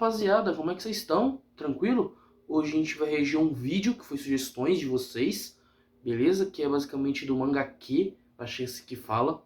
rapaziada, como é que vocês estão? Tranquilo? Hoje a gente vai reagir a um vídeo que foi sugestões de vocês, beleza? Que é basicamente do manga Q, achei esse que fala,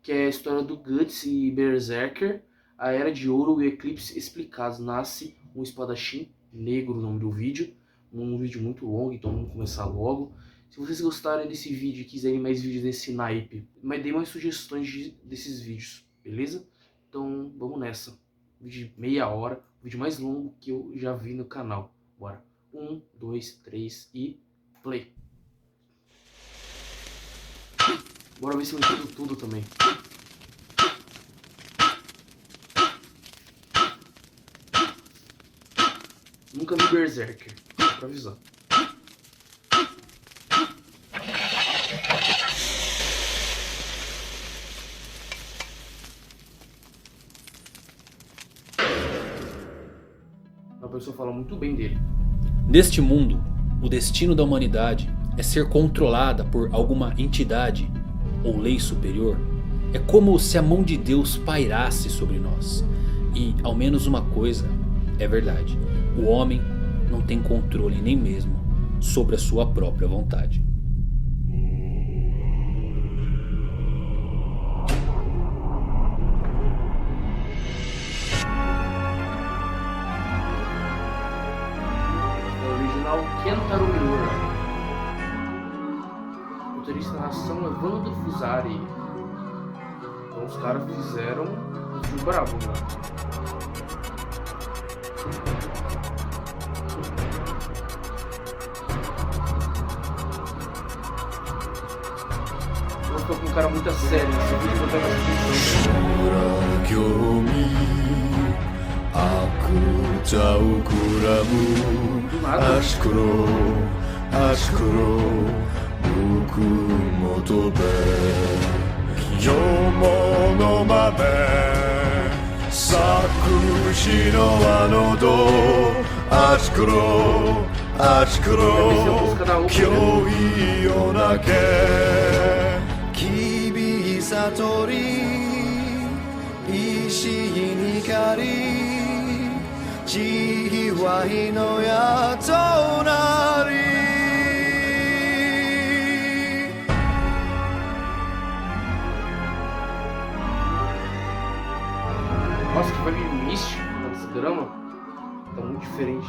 que é a história do Guts e Berserker, a Era de Ouro e o Eclipse explicados. Nasce um espadachim negro, o nome do vídeo. Um vídeo muito longo, então vamos começar logo. Se vocês gostarem desse vídeo e quiserem mais vídeos desse naipe, mas dê mais sugestões desses vídeos, beleza? Então vamos nessa. Vídeo de meia hora, o vídeo mais longo que eu já vi no canal. Bora. 1, 2, 3 e play. Bora ver se eu entendo tudo também. Nunca vi Berserker, só pra avisar. A pessoa fala muito bem dele. Neste mundo, o destino da humanidade é ser controlada por alguma entidade ou lei superior. É como se a mão de Deus pairasse sobre nós. E ao menos uma coisa é verdade: o homem não tem controle nem mesmo sobre a sua própria vontade. Kentaro Miura. O roteirista da narração é Wanda Fusari. Então os caras fizeram um filme brabo, né? Eu tô com um cara muito a sério nesse vídeo, vou pegar Nossa, que vibe místico na desgrama. Tá muito diferente.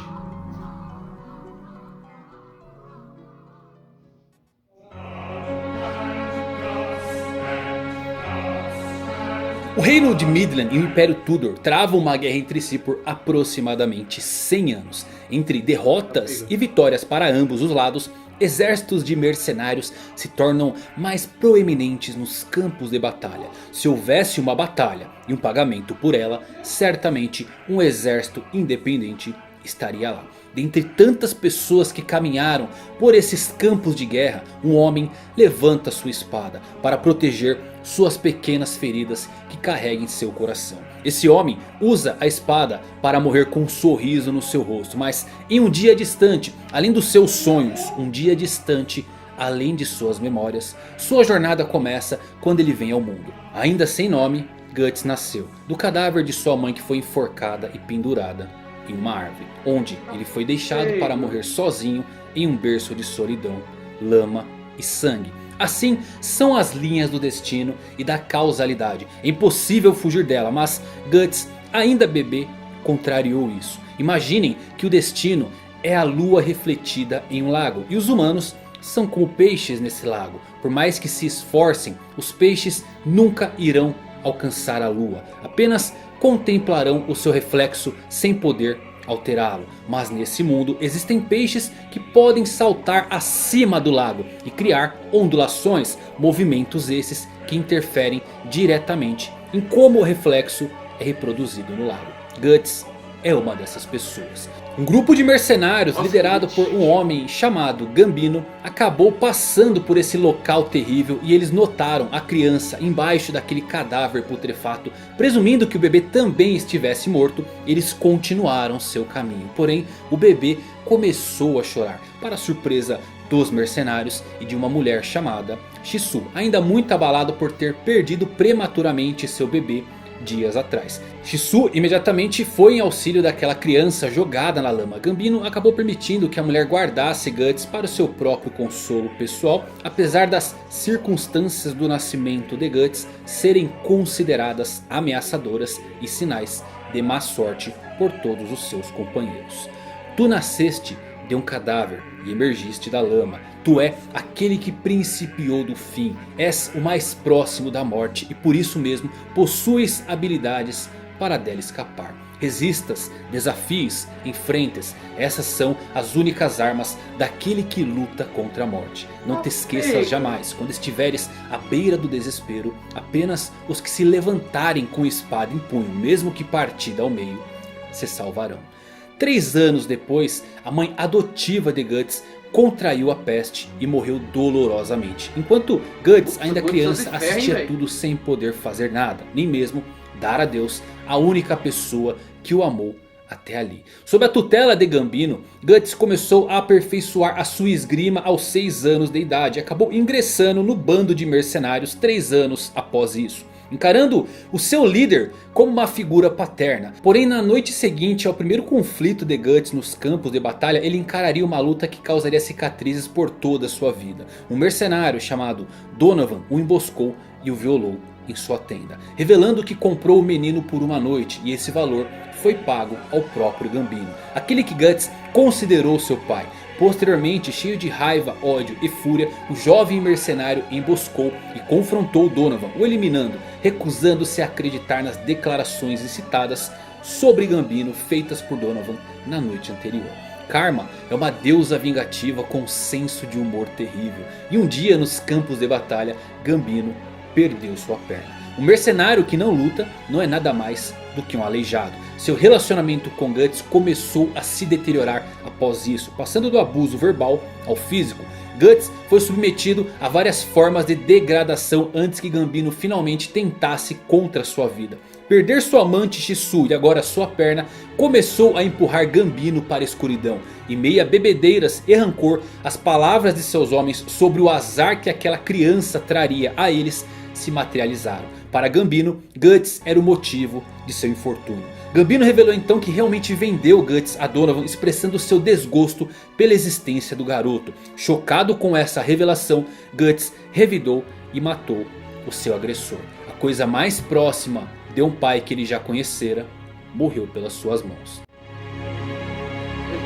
O reino de Midland e o Império Tudor travam uma guerra entre si por aproximadamente 100 anos. Entre derrotas e vitórias para ambos os lados, exércitos de mercenários se tornam mais proeminentes nos campos de batalha. Se houvesse uma batalha e um pagamento por ela, certamente um exército independente estaria lá. Dentre tantas pessoas que caminharam por esses campos de guerra, um homem levanta sua espada para proteger suas pequenas feridas que carrega em seu coração. Esse homem usa a espada para morrer com um sorriso no seu rosto. Mas em um dia distante, além dos seus sonhos, um dia distante, além de suas memórias, sua jornada começa quando ele vem ao mundo. Ainda sem nome, Guts nasceu do cadáver de sua mãe que foi enforcada e pendurada em uma árvore, onde ele foi deixado para morrer sozinho em um berço de solidão, lama e sangue. Assim são as linhas do destino e da causalidade. É impossível fugir dela, mas Guts, ainda bebê, contrariou isso. Imaginem que o destino é a lua refletida em um lago, e os humanos são como peixes nesse lago. Por mais que se esforcem, os peixes nunca irão alcançar a lua. Apenas contemplarão o seu reflexo sem poder alterá-lo. Mas nesse mundo existem peixes que podem saltar acima do lago e criar ondulações, movimentos esses que interferem diretamente em como o reflexo é reproduzido no lago. Guts é uma dessas pessoas. Um grupo de mercenários liderado por um homem chamado Gambino acabou passando por esse local terrível e eles notaram a criança embaixo daquele cadáver putrefato. Presumindo que o bebê também estivesse morto, eles continuaram seu caminho. Porém, o bebê começou a chorar, para surpresa dos mercenários e de uma mulher chamada Shisu. Ainda muito abalado por ter perdido prematuramente seu bebê, dias atrás. Shisu imediatamente foi em auxílio daquela criança jogada na lama. Gambino acabou permitindo que a mulher guardasse Guts para o seu próprio consolo pessoal, apesar das circunstâncias do nascimento de Guts serem consideradas ameaçadoras e sinais de má sorte por todos os seus companheiros. Tu nasceste de um cadáver e emergiste da lama. Tu é aquele que principiou do fim. És o mais próximo da morte e por isso mesmo possuis habilidades para dela escapar. Resistas, desafies, enfrentes. Essas são as únicas armas daquele que luta contra a morte. Não te esqueças jamais, quando estiveres à beira do desespero, apenas os que se levantarem com espada em punho, mesmo que partida ao meio, se salvarão. 3 anos depois, a mãe adotiva de Guts contraiu a peste e morreu dolorosamente. Enquanto Guts, ainda criança, assistia tudo sem poder fazer nada, nem mesmo dar adeus à única pessoa que o amou até ali. Sob a tutela de Gambino, Guts começou a aperfeiçoar a sua esgrima aos 6 anos de idade. Acabou ingressando no bando de mercenários 3 anos após isso, encarando o seu líder como uma figura paterna. Porém, na noite seguinte ao primeiro conflito de Guts nos campos de batalha, ele encararia uma luta que causaria cicatrizes por toda a sua vida. Um mercenário chamado Donovan o emboscou e o violou em sua tenda, revelando que comprou o menino por uma noite, e esse valor foi pago ao próprio Gambino, aquele que Guts considerou seu pai. Posteriormente, cheio de raiva, ódio e fúria, o jovem mercenário emboscou e confrontou Donovan, o eliminando, recusando-se a acreditar nas declarações incitadas sobre Gambino feitas por Donovan na noite anterior. Karma é uma deusa vingativa com um senso de humor terrível, e um dia nos campos de batalha, Gambino perdeu sua perna. Um mercenário que não luta não é nada mais do que um aleijado. Seu relacionamento com Guts começou a se deteriorar após isso, passando do abuso verbal ao físico. Guts foi submetido a várias formas de degradação antes que Gambino finalmente tentasse contra sua vida. Perder sua amante Shisu e agora sua perna começou a empurrar Gambino para a escuridão. Em meio a bebedeiras e rancor, as palavras de seus homens sobre o azar que aquela criança traria a eles se materializaram. Para Gambino, Guts era o motivo de seu infortúnio. Gambino revelou então que realmente vendeu Guts a Donovan, expressando seu desgosto pela existência do garoto. Chocado com essa revelação, Guts revidou e matou o seu agressor. A coisa mais próxima de um pai que ele já conhecera morreu pelas suas mãos.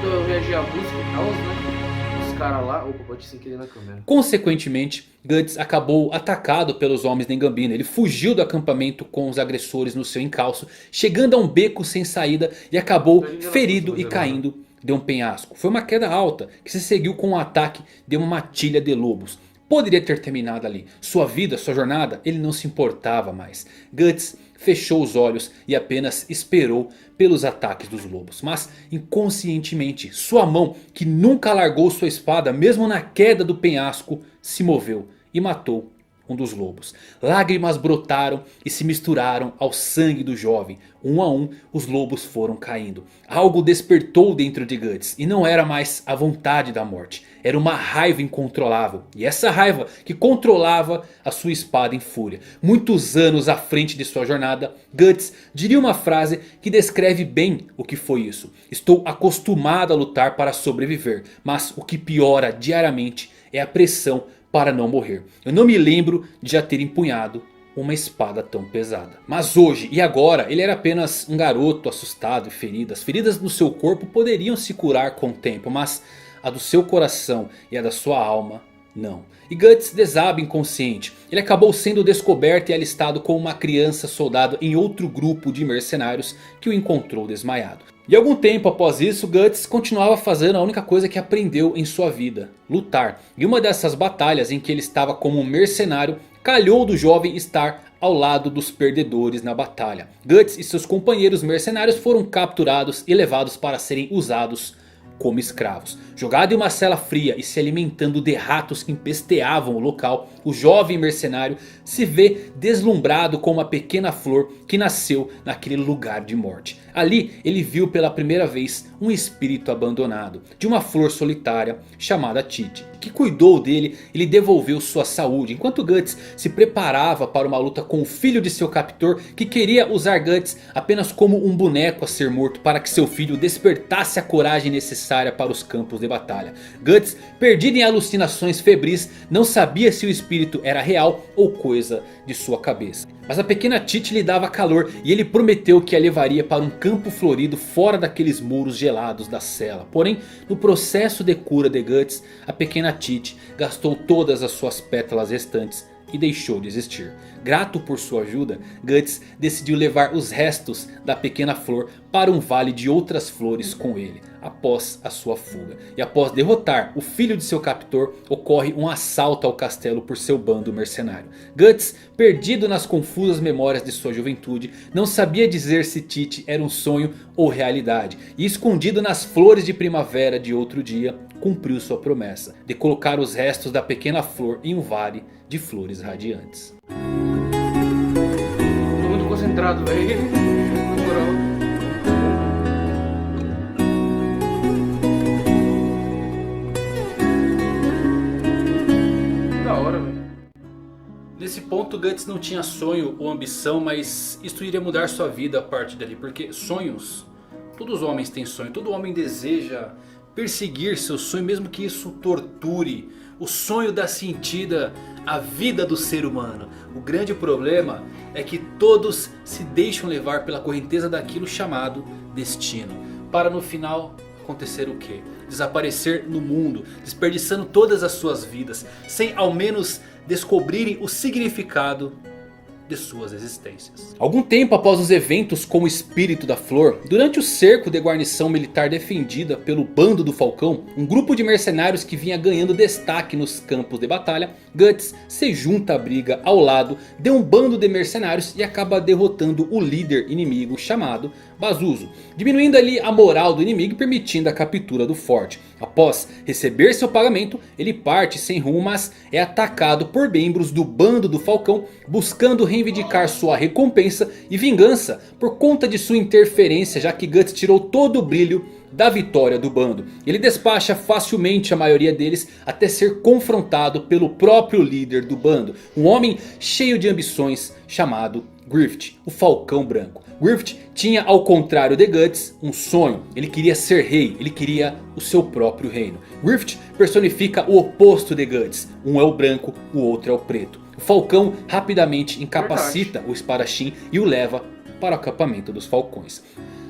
Eu reagi a busca e tal, né? Os caras lá... Opa, bati sem querer na câmera. Consequentemente, Guts acabou atacado pelos homens de Gambino. Ele fugiu do acampamento com os agressores no seu encalço, chegando a um beco sem saída e acabou ferido e caindo de um penhasco. Foi uma queda alta que se seguiu com um ataque de uma matilha de lobos. Poderia ter terminado ali. Sua vida, sua jornada, ele não se importava mais. Guts fechou os olhos e apenas esperou pelos ataques dos lobos. Mas inconscientemente, sua mão, que nunca largou sua espada mesmo na queda do penhasco, se moveu e matou um dos lobos. Lágrimas brotaram e se misturaram ao sangue do jovem. Um a um os lobos foram caindo. Algo despertou dentro de Guts e não era mais a vontade da morte. Era uma raiva incontrolável. E essa raiva que controlava a sua espada em fúria. Muitos anos à frente de sua jornada, Guts diria uma frase que descreve bem o que foi isso. Estou acostumado a lutar para sobreviver, mas o que piora diariamente é a pressão para não morrer. Eu não me lembro de já ter empunhado uma espada tão pesada. Mas hoje e agora ele era apenas um garoto assustado e ferido. As feridas no seu corpo poderiam se curar com o tempo, mas a do seu coração e a da sua alma não. E Guts desaba inconsciente. Ele acabou sendo descoberto e alistado como uma criança soldado em outro grupo de mercenários que o encontrou desmaiado. E algum tempo após isso, Guts continuava fazendo a única coisa que aprendeu em sua vida: lutar. E uma dessas batalhas em que ele estava como um mercenário, calhou do jovem estar ao lado dos perdedores na batalha. Guts e seus companheiros mercenários foram capturados e levados para serem usados como escravos. Jogado em uma cela fria e se alimentando de ratos que empesteavam o local, o jovem mercenário se vê deslumbrado com uma pequena flor que nasceu naquele lugar de morte. Ali ele viu pela primeira vez um espírito abandonado de uma flor solitária chamada Titi, que cuidou dele e lhe devolveu sua saúde, enquanto Guts se preparava para uma luta com o filho de seu captor, que queria usar Guts apenas como um boneco a ser morto para que seu filho despertasse a coragem necessária para os campos de batalha. Guts, perdido em alucinações febris, não sabia se o espírito era real ou coisa de sua cabeça. Mas a pequena Titi lhe dava calor e ele prometeu que a levaria para um campo florido fora daqueles muros gelados da cela. Porém, no processo de cura de Guts, a pequena Titi gastou todas as suas pétalas restantes e deixou de existir. Grato por sua ajuda, Guts decidiu levar os restos da pequena flor para um vale de outras flores com ele, após a sua fuga. E após derrotar o filho de seu captor, ocorre um assalto ao castelo por seu bando mercenário. Guts, perdido nas confusas memórias de sua juventude, não sabia dizer se Titi era um sonho ou realidade. E escondido nas flores de primavera de outro dia, cumpriu sua promessa de colocar os restos da pequena flor em um vale de flores radiantes. Tô muito concentrado, velho. Na moral. Da hora, velho. Nesse ponto Guts não tinha sonho ou ambição, mas isso iria mudar sua vida a partir dali. Porque sonhos, todos os homens têm sonho, todo homem deseja perseguir seu sonho, mesmo que isso torture. O sonho dá sentido à vida do ser humano. O grande problema é que todos se deixam levar pela correnteza daquilo chamado destino, para no final acontecer o quê? Desaparecer no mundo, desperdiçando todas as suas vidas, sem ao menos descobrirem o significado de suas existências. Algum tempo após os eventos com o espírito da flor, durante o cerco de guarnição militar defendida pelo bando do Falcão, um grupo de mercenários que vinha ganhando destaque nos campos de batalha, Guts se junta à briga ao lado de um bando de mercenários e acaba derrotando o líder inimigo chamado Pazuzu, diminuindo ali a moral do inimigo e permitindo a captura do forte. Após receber seu pagamento, ele parte sem rumo, mas é atacado por membros do bando do Falcão, buscando reivindicar sua recompensa e vingança por conta de sua interferência, já que Guts tirou todo o brilho da vitória do bando. Ele despacha facilmente a maioria deles até ser confrontado pelo próprio líder do bando, um homem cheio de ambições chamado Griffith, o Falcão Branco. Griffith tinha, ao contrário de Guts, um sonho. Ele queria ser rei, ele queria o seu próprio reino. Griffith personifica o oposto de Guts. Um é o branco, o outro é o preto. O Falcão rapidamente incapacita o espadachim e o leva para o acampamento dos Falcões.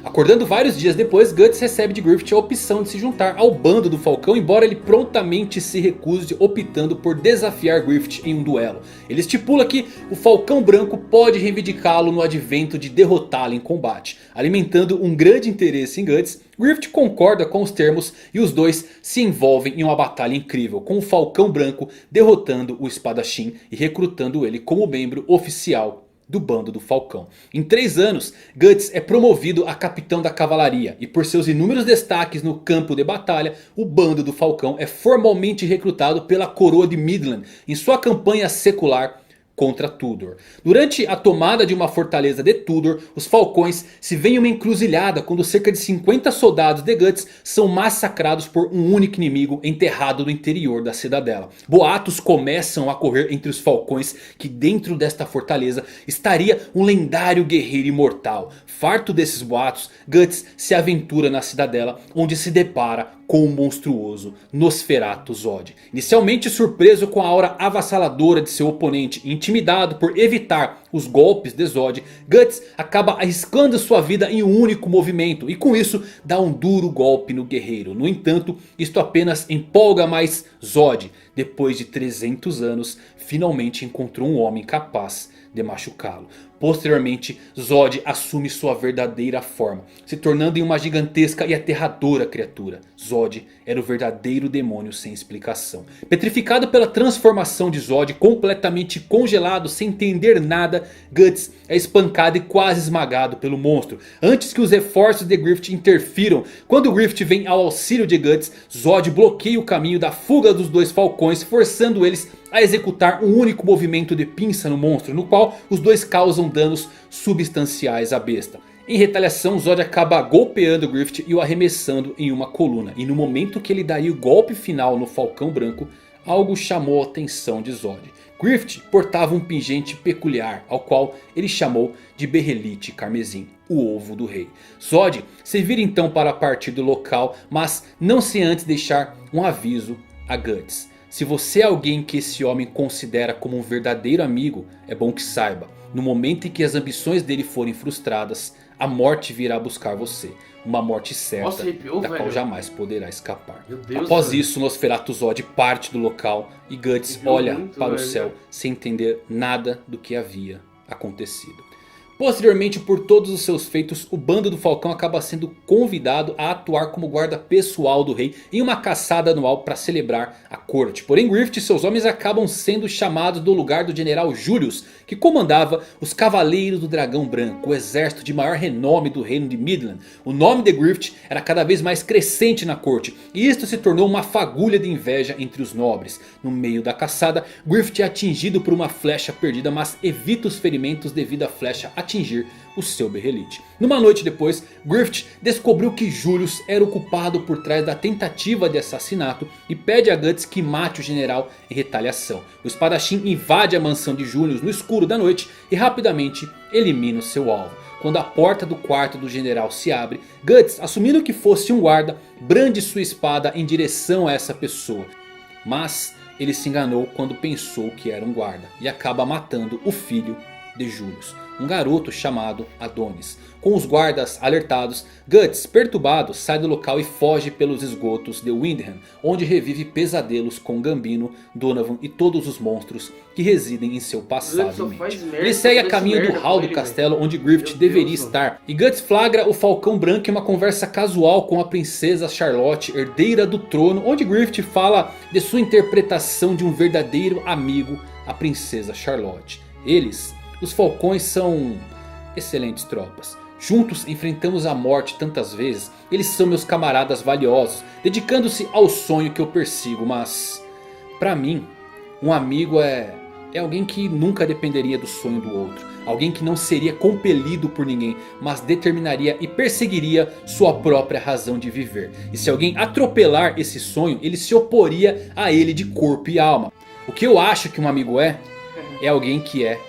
Acordando vários dias depois, Guts recebe de Griffith a opção de se juntar ao bando do Falcão, embora ele prontamente se recuse, optando por desafiar Griffith em um duelo. Ele estipula que o Falcão Branco pode reivindicá-lo no advento de derrotá-lo em combate. Alimentando um grande interesse em Guts, Griffith concorda com os termos e os dois se envolvem em uma batalha incrível, com o Falcão Branco derrotando o espadachim e recrutando ele como membro oficial do bando do Falcão. Em 3 anos, Guts é promovido a capitão da cavalaria. E por seus inúmeros destaques no campo de batalha, o bando do Falcão é formalmente recrutado pela coroa de Midland em sua campanha secular contra Tudor. Durante a tomada de uma fortaleza de Tudor, os Falcões se veem em uma encruzilhada quando cerca de 50 soldados de Guts são massacrados por um único inimigo enterrado no interior da cidadela. Boatos começam a correr entre os Falcões que dentro desta fortaleza estaria um lendário guerreiro imortal. Farto desses boatos, Guts se aventura na cidadela, onde se depara com o monstruoso Nosferatu Zod. Inicialmente surpreso com a aura avassaladora de seu oponente e intimidado por evitar os golpes de Zod, Guts acaba arriscando sua vida em um único movimento e com isso dá um duro golpe no guerreiro. No entanto, isto apenas empolga mais Zod. Depois de 300 anos, finalmente encontrou um homem capaz de machucá-lo. Posteriormente, Zod assume sua verdadeira forma, se tornando em uma gigantesca e aterradora criatura. Zod era o verdadeiro demônio sem explicação. Petrificado pela transformação de Zod, completamente congelado, sem entender nada, Guts é espancado e quase esmagado pelo monstro, antes que os reforços de Griffith interfiram. Quando Griffith vem ao auxílio de Guts, Zod bloqueia o caminho da fuga dos dois falcões, forçando eles a executar um único movimento de pinça no monstro, no qual os dois causam danos substanciais à besta. Em retaliação, Zod acaba golpeando Griffith e o arremessando em uma coluna. E no momento que ele daria o golpe final no Falcão Branco, algo chamou a atenção de Zod. Griffith portava um pingente peculiar, ao qual ele chamou de Berrelite Carmesim, o ovo do rei. Zod se vira então para partir do local, mas não sem antes deixar um aviso a Guts. Se você é alguém que esse homem considera como um verdadeiro amigo, é bom que saiba, no momento em que as ambições dele forem frustradas, a morte virá buscar você. Uma morte certa, Nossa, arrepiou, da qual velho. jamais poderá escapar. Meu Deus, Após velho. isso, Nosferatu Zod parte do local e Guts Arrepiou olha muito, para o velho. céu sem entender nada do que havia acontecido. Posteriormente, por todos os seus feitos, o bando do Falcão acaba sendo convidado a atuar como guarda pessoal do rei em uma caçada anual para celebrar a corte. Porém, Griffith e seus homens acabam sendo chamados do lugar do general Julius, que comandava os Cavaleiros do Dragão Branco, o exército de maior renome do reino de Midland. O nome de Griffith era cada vez mais crescente na corte, e isto se tornou uma fagulha de inveja entre os nobres. No meio da caçada, Griffith é atingido por uma flecha perdida, mas evita os ferimentos devido à flecha atingir o seu berrelite. Numa noite depois, Griffith descobriu que Julius era o culpado por trás da tentativa de assassinato e pede a Guts que mate o general em retaliação. O espadachim invade a mansão de Julius no escuro da noite e rapidamente elimina o seu alvo. Quando a porta do quarto do general se abre, Guts, assumindo que fosse um guarda, brande sua espada em direção a essa pessoa. Mas ele se enganou quando pensou que era um guarda e acaba matando o filho de Julius, um garoto chamado Adonis. Com os guardas alertados, Guts, perturbado, sai do local e foge pelos esgotos de Windham, onde revive pesadelos com Gambino, Donovan e todos os monstros que residem em seu passado Guts só em mente. faz merda, Ele segue a só faz caminho do merda hall com do ele, castelo, velho. onde Griffith Meu deveria Deus, mano. estar. E Guts flagra o Falcão Branco em uma conversa casual com a princesa Charlotte, herdeira do trono, onde Griffith fala de sua interpretação de um verdadeiro amigo, a princesa Charlotte. Eles, os Falcões, são excelentes tropas. Juntos enfrentamos a morte tantas vezes. Eles são meus camaradas valiosos, dedicando-se ao sonho que eu persigo. Mas, pra mim, um amigo é alguém que nunca dependeria do sonho do outro. Alguém que não seria compelido por ninguém, mas determinaria e perseguiria sua própria razão de viver. E se alguém atropelar esse sonho, ele se oporia a ele de corpo e alma. O que eu acho que um amigo é alguém que é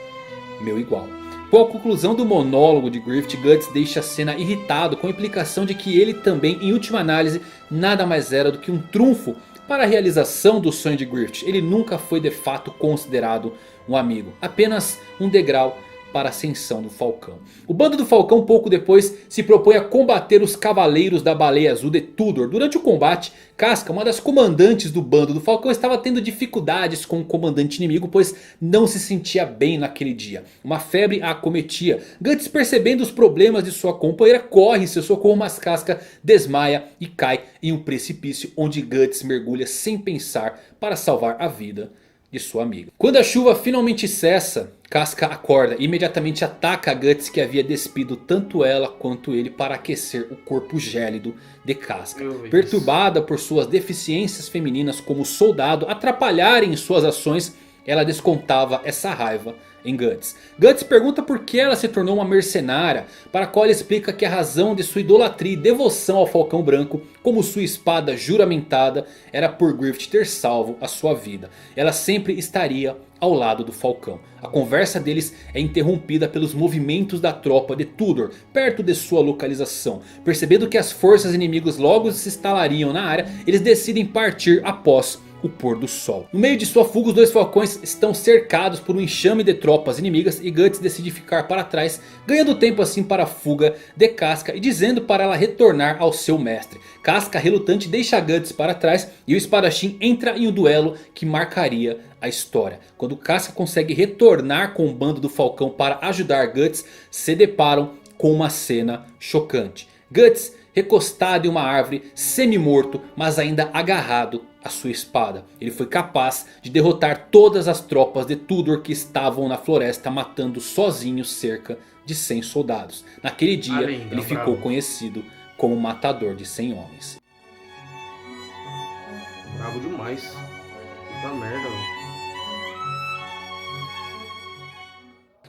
meu igual. Com a conclusão do monólogo de Griffith, Guts deixa a cena irritado, com a implicação de que ele também, em última análise, nada mais era do que um trunfo para a realização do sonho de Griffith. Ele nunca foi de fato considerado um amigo, apenas um degrau para a ascensão do Falcão. O bando do Falcão pouco depois se propõe a combater os Cavaleiros da Baleia Azul de Tudor. Durante o combate, Casca, uma das comandantes do bando do Falcão, estava tendo dificuldades com o comandante inimigo, pois não se sentia bem naquele dia. Uma febre a acometia. Guts, percebendo os problemas de sua companheira, corre em seu socorro, mas Casca desmaia e cai em um precipício, onde Guts mergulha sem pensar para salvar a vida de sua amiga. Quando a chuva finalmente cessa, Casca acorda e imediatamente ataca a Guts, que havia despido tanto ela quanto ele para aquecer o corpo gélido de Casca. Perturbada por suas deficiências femininas como soldado atrapalharem suas ações, ela descontava essa raiva em Guts. Guts pergunta por que ela se tornou uma mercenária, para a qual ele explica que a razão de sua idolatria e devoção ao Falcão Branco, como sua espada juramentada, era por Griffith ter salvo a sua vida. Ela sempre estaria ao lado do Falcão. A conversa deles é interrompida pelos movimentos da tropa de Tudor, perto de sua localização. Percebendo que as forças inimigas logo se instalariam na área, eles decidem partir após o pôr do sol. No meio de sua fuga, os dois falcões estão cercados por um enxame de tropas inimigas e Guts decide ficar para trás, ganhando tempo assim para a fuga de Casca e dizendo para ela retornar ao seu mestre. Casca, relutante, deixa Guts para trás e o espadachim entra em um duelo que marcaria a história. Quando Casca consegue retornar com o bando do Falcão para ajudar Guts, se deparam com uma cena chocante. Guts recostado em uma árvore, semi-morto, mas ainda agarrado à sua espada. Ele foi capaz de derrotar todas as tropas de Tudor que estavam na floresta, matando sozinho cerca de 100 soldados. Naquele dia ele ficou conhecido como o Matador de 100 Homens. Bravo demais. Puta merda, velho.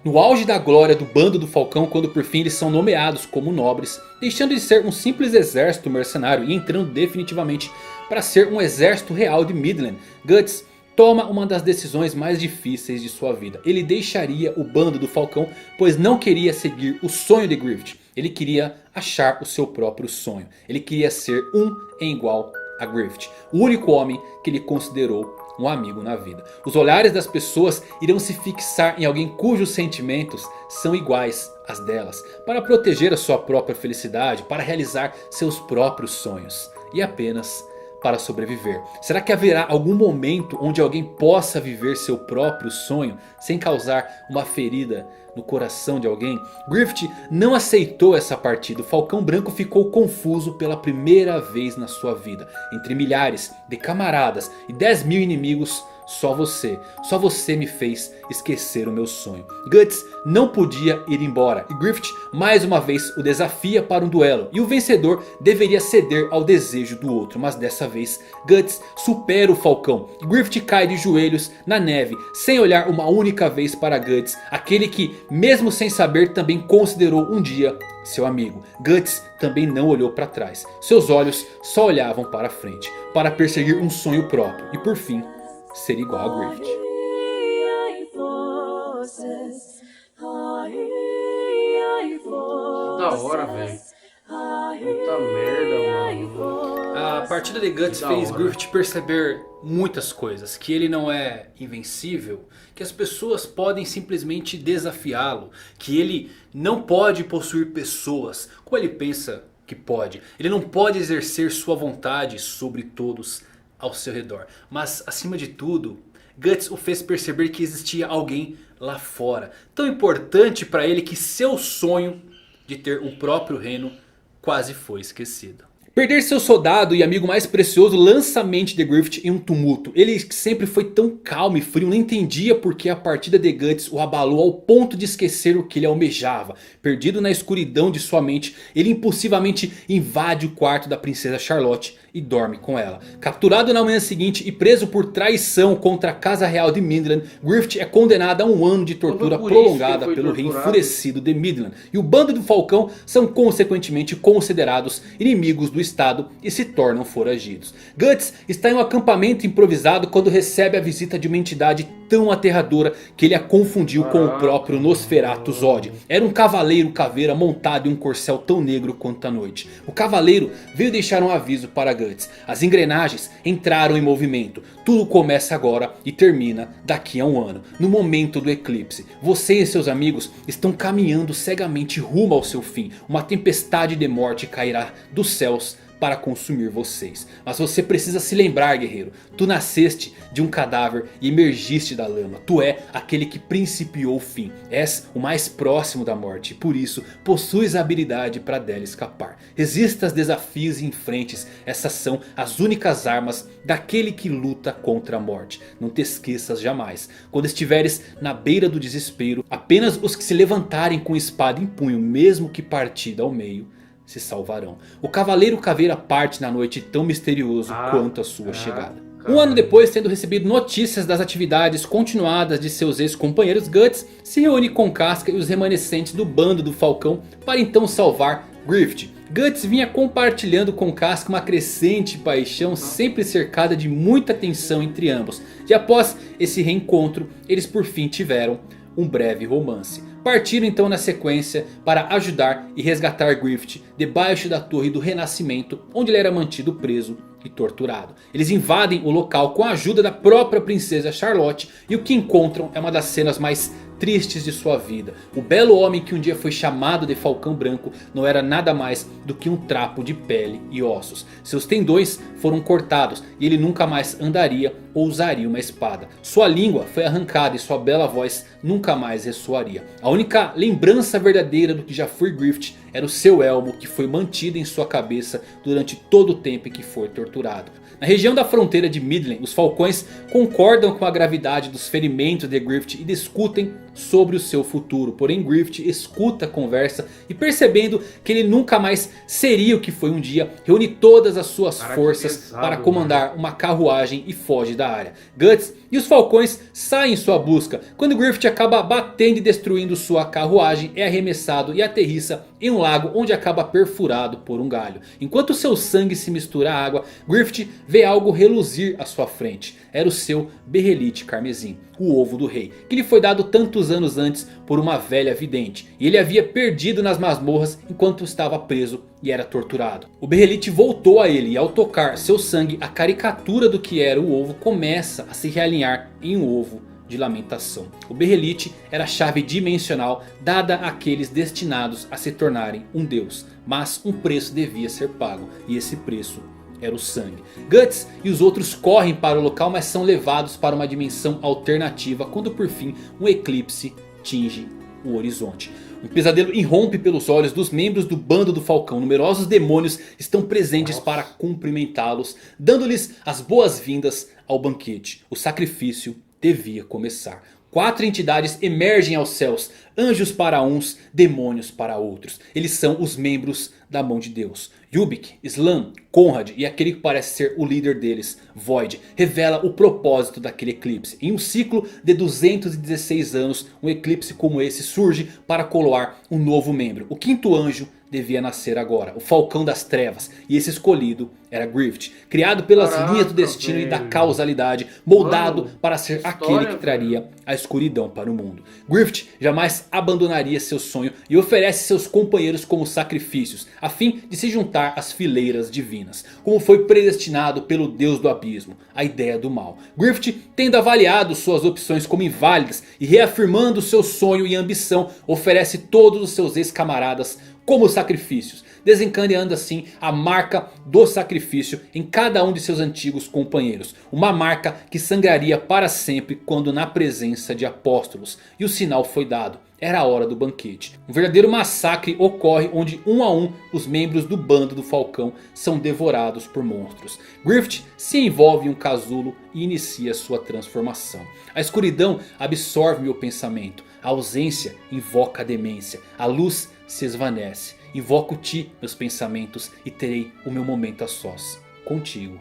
No auge da glória do bando do Falcão, quando por fim eles são nomeados como nobres, deixando de ser um simples exército mercenário e entrando definitivamente para ser um exército real de Midland, Guts toma uma das decisões mais difíceis de sua vida. Ele deixaria o bando do Falcão, pois não queria seguir o sonho de Griffith. Ele queria achar o seu próprio sonho. Ele queria ser um em igual a Griffith, o único homem que ele considerou um amigo na vida. Os olhares das pessoas irão se fixar em alguém cujos sentimentos são iguais às delas, para proteger a sua própria felicidade, para realizar seus próprios sonhos e apenas para sobreviver. Será que haverá algum momento onde alguém possa viver seu próprio sonho sem causar uma ferida no coração de alguém? Griffith não aceitou essa partida. O Falcão Branco ficou confuso pela primeira vez na sua vida. Entre milhares de camaradas e 10 mil inimigos, só você me fez esquecer o meu sonho. Guts não podia ir embora e Griffith mais uma vez o desafia para um duelo. E o vencedor deveria ceder ao desejo do outro, mas dessa vez Guts supera o Falcão. E Griffith cai de joelhos na neve, sem olhar uma única vez para Guts, aquele que mesmo sem saber também considerou um dia seu amigo. Guts também não olhou para trás, seus olhos só olhavam para frente, para perseguir um sonho próprio e por fim ser igual a Griffith. Da hora, velho. Puta merda, mano. A partida de Guts fez Griffith perceber muitas coisas. Que ele não é invencível. Que as pessoas podem simplesmente desafiá-lo. Que ele não pode possuir pessoas como ele pensa que pode. Ele não pode exercer sua vontade sobre todos ao seu redor. Mas acima de tudo, Guts o fez perceber que existia alguém lá fora. Tão importante para ele que seu sonho de ter um próprio reino quase foi esquecido. Perder seu soldado e amigo mais precioso lança a mente de Griffith em um tumulto. Ele que sempre foi tão calmo e frio, não entendia porque a partida de Guts o abalou ao ponto de esquecer o que ele almejava. Perdido na escuridão de sua mente, ele impulsivamente invade o quarto da princesa Charlotte e dorme com ela. Capturado na manhã seguinte e preso por traição contra a casa real de Midland, Griffith é condenado a 1 ano de tortura prolongada pelo rei enfurecido de Midland. E o bando do Falcão são consequentemente considerados inimigos do estado e se tornam foragidos. Guts está em um acampamento improvisado quando recebe a visita de uma entidade tão aterradora que ele a confundiu com o próprio Nosferatu Zod. Era um cavaleiro caveira montado em um corcel tão negro quanto a noite. O cavaleiro veio deixar um aviso para Guts. As engrenagens entraram em movimento. Tudo começa agora e termina daqui a 1 ano. No momento do eclipse. Você e seus amigos estão caminhando cegamente rumo ao seu fim. Uma tempestade de morte cairá dos céus para consumir vocês. Mas você precisa se lembrar, guerreiro. Tu nasceste de um cadáver e emergiste da lama. Tu é aquele que principiou o fim. És o mais próximo da morte. E por isso possuis a habilidade para dela escapar. Resista aos desafios e enfrentes. Essas são as únicas armas daquele que luta contra a morte. Não te esqueças jamais. Quando estiveres na beira do desespero, apenas os que se levantarem com espada em punho, mesmo que partida ao meio, se salvarão. O Cavaleiro Caveira parte na noite tão misterioso quanto a sua chegada. 1 ano depois, tendo recebido notícias das atividades continuadas de seus ex-companheiros, Guts se reúne com Casca e os remanescentes do bando do Falcão para então salvar Griffith. Guts vinha compartilhando com Casca uma crescente paixão, sempre cercada de muita tensão entre ambos. E após esse reencontro, eles por fim tiveram um breve romance. Partiram então na sequência para ajudar e resgatar Griffith debaixo da Torre do Renascimento, onde ele era mantido preso e torturado. Eles invadem o local com a ajuda da própria princesa Charlotte e o que encontram é uma das cenas mais tristes de sua vida. O belo homem que um dia foi chamado de Falcão Branco não era nada mais do que um trapo de pele e ossos. Seus tendões foram cortados e ele nunca mais andaria ou usaria uma espada. Sua língua foi arrancada e sua bela voz nunca mais ressoaria. A única lembrança verdadeira do que já foi Griffith era o seu elmo, que foi mantido em sua cabeça durante todo o tempo em que foi torturado. Na região da fronteira de Midland, os Falcões concordam com a gravidade dos ferimentos de Griffith e discutem sobre o seu futuro. Porém Griffith escuta a conversa e, percebendo que ele nunca mais seria o que foi um dia, reúne todas as suas forças para comandar uma carruagem e foge da área. Guts e os Falcões saem em sua busca. Quando Griffith acaba batendo e destruindo sua carruagem, é arremessado e aterrissa em um lago onde acaba perfurado por um galho. Enquanto seu sangue se mistura à água, Griffith vê algo reluzir à sua frente. Era o seu berrelite carmesim, o ovo do rei, que lhe foi dado tantos anos antes por uma velha vidente. E ele havia perdido nas masmorras enquanto estava preso e era torturado. O berrelite voltou a ele e, ao tocar seu sangue, a caricatura do que era o ovo começa a se realinhar em um ovo de lamentação. O berrelite era a chave dimensional dada àqueles destinados a se tornarem um deus. Mas um preço devia ser pago, e esse preço era o sangue. Guts e os outros correm para o local, mas são levados para uma dimensão alternativa quando por fim um eclipse tinge o horizonte. Um pesadelo irrompe pelos olhos dos membros do bando do Falcão. Numerosos demônios estão presentes para cumprimentá-los, dando-lhes as boas-vindas ao banquete. O sacrifício devia começar. 4 entidades emergem aos céus, anjos para uns, demônios para outros. Eles são os membros da mão de Deus. Yubik, Slan, Conrad e aquele que parece ser o líder deles, Void, revela o propósito daquele eclipse. Em um ciclo de 216 anos, um eclipse como esse surge para coroar um novo membro. O 5º anjo devia nascer agora, o Falcão das Trevas, e esse escolhido era Griffith, criado pelas linhas do destino e da causalidade, moldado para ser aquele que traria a escuridão para o mundo. Griffith jamais abandonaria seu sonho e oferece seus companheiros como sacrifícios, a fim de se juntar às fileiras divinas, como foi predestinado pelo Deus do Abismo, a ideia do mal. Griffith, tendo avaliado suas opções como inválidas e reafirmando seu sonho e ambição, oferece todos os seus ex-camaradas como sacrifícios, desencadeando assim a marca do sacrifício em cada um de seus antigos companheiros. Uma marca que sangraria para sempre quando na presença de apóstolos. E o sinal foi dado. Era a hora do banquete. Um verdadeiro massacre ocorre onde um a um os membros do bando do Falcão são devorados por monstros. Griffith se envolve em um casulo e inicia sua transformação. A escuridão absorve meu pensamento. A ausência invoca a demência. A luz se esvanece. Invoco-te, meus pensamentos, e terei o meu momento a sós. Contigo,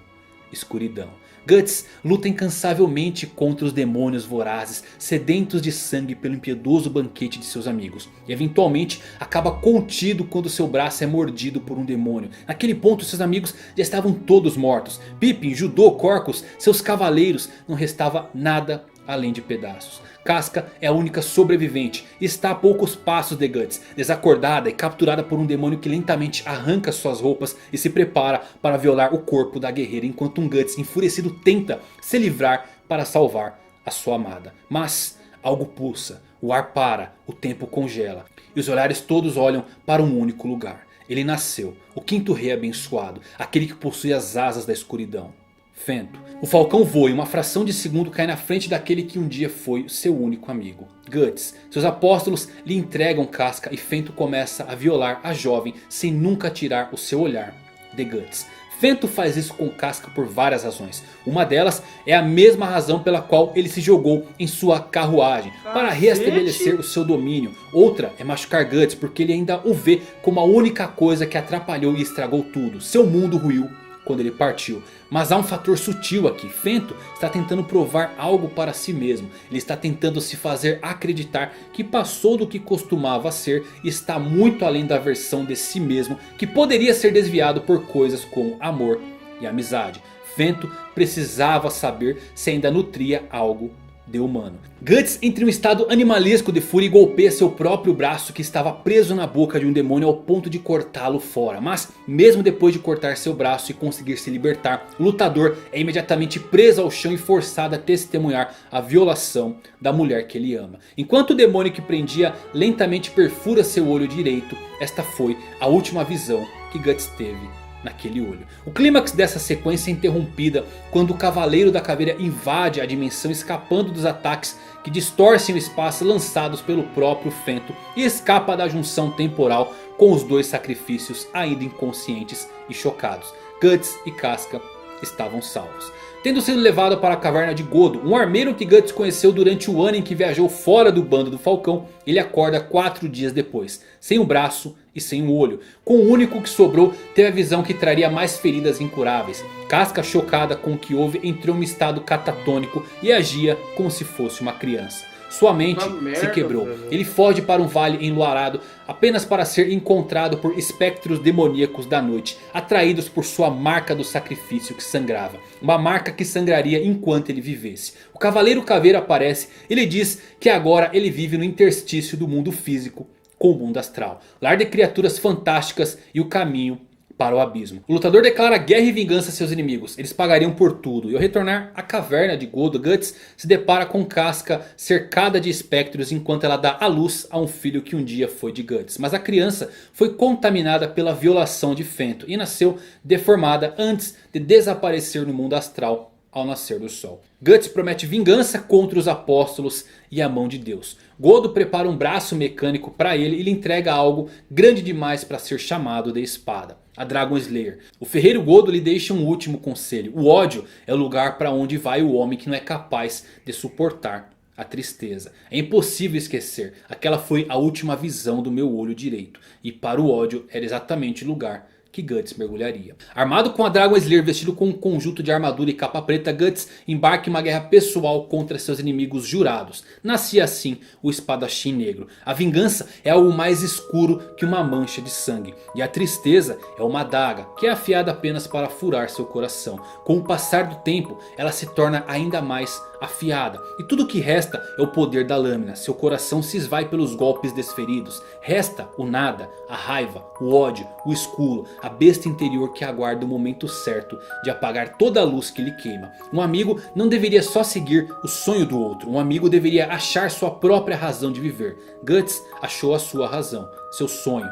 escuridão. Guts luta incansavelmente contra os demônios vorazes, sedentos de sangue pelo impiedoso banquete de seus amigos. E eventualmente acaba contido quando seu braço é mordido por um demônio. Naquele ponto seus amigos já estavam todos mortos. Pippin, Judô, Corcus, seus cavaleiros, não restava nada além de pedaços. Casca é a única sobrevivente e está a poucos passos de Guts, desacordada e capturada por um demônio que lentamente arranca suas roupas e se prepara para violar o corpo da guerreira, enquanto um Guts enfurecido tenta se livrar para salvar a sua amada. Mas algo pulsa, o ar para, o tempo congela e os olhares todos olham para um único lugar. Ele nasceu, o 5º rei abençoado, aquele que possui as asas da escuridão. Fento. O Falcão voa e uma fração de segundo cai na frente daquele que um dia foi seu único amigo. Guts. Seus apóstolos lhe entregam Casca e Fento começa a violar a jovem sem nunca tirar o seu olhar de Guts. Fento faz isso com Casca por várias razões. Uma delas é a mesma razão pela qual ele se jogou em sua carruagem, para reestabelecer o seu domínio. Outra é machucar Guts porque ele ainda o vê como a única coisa que atrapalhou e estragou tudo. Seu mundo ruiu quando ele partiu. Mas há um fator sutil aqui. Fento está tentando provar algo para si mesmo. Ele está tentando se fazer acreditar que passou do que costumava ser e está muito além da versão de si mesmo que poderia ser desviado por coisas como amor e amizade. Fento precisava saber se ainda nutria algo de humano. Guts entra em um estado animalesco de fúria e golpeia seu próprio braço que estava preso na boca de um demônio ao ponto de cortá-lo fora. Mas mesmo depois de cortar seu braço e conseguir se libertar, o lutador é imediatamente preso ao chão e forçado a testemunhar a violação da mulher que ele ama. Enquanto o demônio que prendia lentamente perfura seu olho direito, esta foi a última visão que Guts teve naquele olho. O clímax dessa sequência é interrompida quando o Cavaleiro da Caveira invade a dimensão, escapando dos ataques que distorcem o espaço lançados pelo próprio Fento, e escapa da junção temporal com os dois sacrifícios ainda inconscientes e chocados. Guts e Casca estavam salvos. Tendo sido levado para a caverna de Godo, um armeiro que Guts conheceu durante o ano em que viajou fora do bando do Falcão, ele acorda 4 dias depois, sem um braço e sem um olho. Com o único que sobrou, teve a visão que traria mais feridas incuráveis. Casca, chocada com o que houve, entrou em um estado catatônico e agia como se fosse uma criança. Sua mente se quebrou. Velho. Ele foge para um vale enluarado apenas para ser encontrado por espectros demoníacos da noite, atraídos por sua marca do sacrifício que sangrava. Uma marca que sangraria enquanto ele vivesse. O Cavaleiro Caveira aparece e lhe diz que agora ele vive no interstício do mundo físico com o mundo astral, lar de criaturas fantásticas e o caminho para o abismo. O lutador declara guerra e vingança a seus inimigos. Eles pagariam por tudo. E ao retornar à caverna de Godo, Guts se depara com Casca cercada de espectros enquanto ela dá à luz a um filho que um dia foi de Guts. Mas a criança foi contaminada pela violação de Fento e nasceu deformada antes de desaparecer no mundo astral ao nascer do sol. Guts promete vingança contra os apóstolos e a mão de Deus. Godo prepara um braço mecânico para ele e lhe entrega algo grande demais para ser chamado de espada. A Dragon Slayer. O ferreiro Godo lhe deixa um último conselho. O ódio é o lugar para onde vai o homem que não é capaz de suportar a tristeza. É impossível esquecer. Aquela foi a última visão do meu olho direito. E para o ódio era exatamente o lugar que Guts mergulharia. Armado com a Dragon Slayer, vestido com um conjunto de armadura e capa preta, Guts embarca em uma guerra pessoal contra seus inimigos jurados. Nascia assim o espadachim negro. A vingança é algo mais escuro que uma mancha de sangue. E a tristeza é uma adaga que é afiada apenas para furar seu coração. Com o passar do tempo, ela se torna ainda mais afiada. E tudo o que resta é o poder da lâmina. Seu coração se esvai pelos golpes desferidos. Resta o nada, a raiva, o ódio, o escuro, a besta interior que aguarda o momento certo de apagar toda a luz que lhe queima. Um amigo não deveria só seguir o sonho do outro. Um amigo deveria achar sua própria razão de viver. Guts achou a sua razão, seu sonho.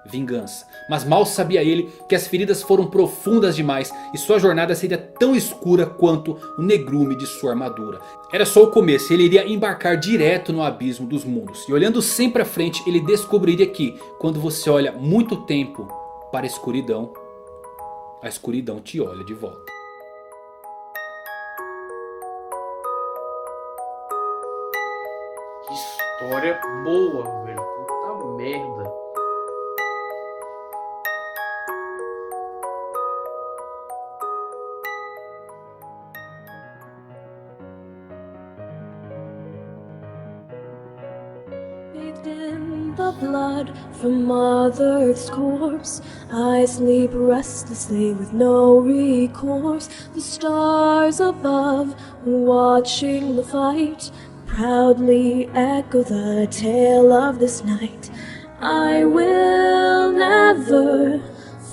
Vingança. Mas mal sabia ele que as feridas foram profundas demais e sua jornada seria tão escura quanto o negrume de sua armadura. Era só o começo, ele iria embarcar direto no abismo dos mundos. E olhando sempre à frente, ele descobriria que quando você olha muito tempo para a escuridão te olha de volta. Que história boa, velho. Puta merda. In the blood from Mother Earth's corpse, I sleep restlessly with no recourse. The stars above, watching the fight, proudly echo the tale of this night. I will never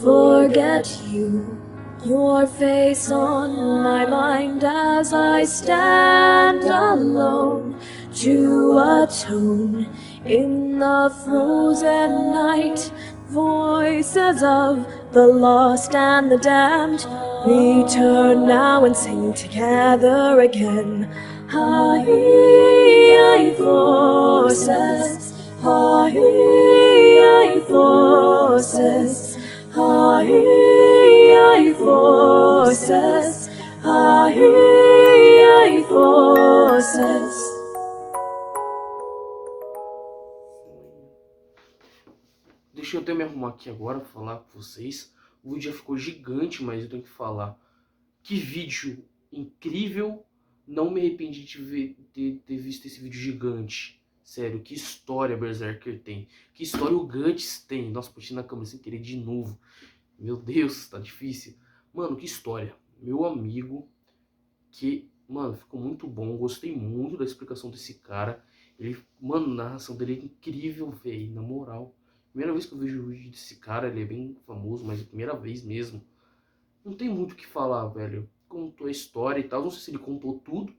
forget you, your face on my mind as I stand alone to atone in the frozen night. Voices of the lost and the damned return now and sing together again. High forces, high forces, high forces, high forces. Deixa eu até me arrumar aqui agora pra falar com vocês. O vídeo já ficou gigante, mas eu tenho que falar. Que vídeo incrível. Não me arrependi de ter visto esse vídeo gigante. Sério, que história Berserker tem. Que história o Guts tem. Nossa, puxei na câmera sem querer de novo. Meu Deus, tá difícil. Mano, que história. Meu amigo, que Mano, ficou muito bom, gostei muito da explicação desse cara. Ele, mano, a narração dele é incrível, velho, na moral. Primeira vez que eu vejo o vídeo desse cara, ele é bem famoso, mas é a primeira vez mesmo. Não tem muito o que falar, velho. Contou a história e tal, não sei se ele contou tudo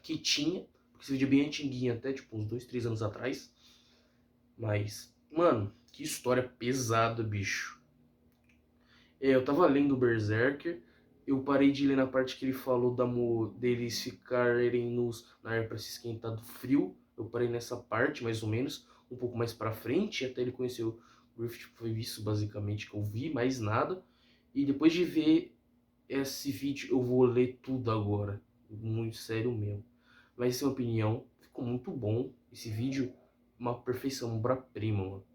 que tinha, porque esse vídeo é bem antiguinho, até tipo uns 2, 3 anos atrás. Mas, mano, que história pesada, bicho. Eu tava lendo o Berserker, eu parei de ler na parte que ele falou deles ficarem na área pra se esquentar do frio. Eu parei nessa parte, mais ou menos, um pouco mais pra frente, até ele conhecer o Griffith, foi isso basicamente que eu vi, mais nada. E depois de ver esse vídeo, eu vou ler tudo agora, muito sério mesmo. Mas essa é minha opinião, ficou muito bom esse vídeo, uma perfeição, uma obra-prima, mano.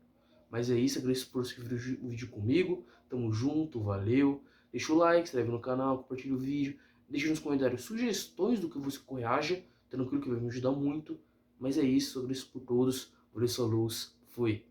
Mas é isso, agradeço por assistir o vídeo comigo. Tamo junto, valeu. Deixa o like, se inscreve no canal, compartilha o vídeo. Deixa nos comentários sugestões do que você reaja. Tranquilo que vai me ajudar muito. Mas é isso, agradeço por todos. Valeu, sua luz. Fui.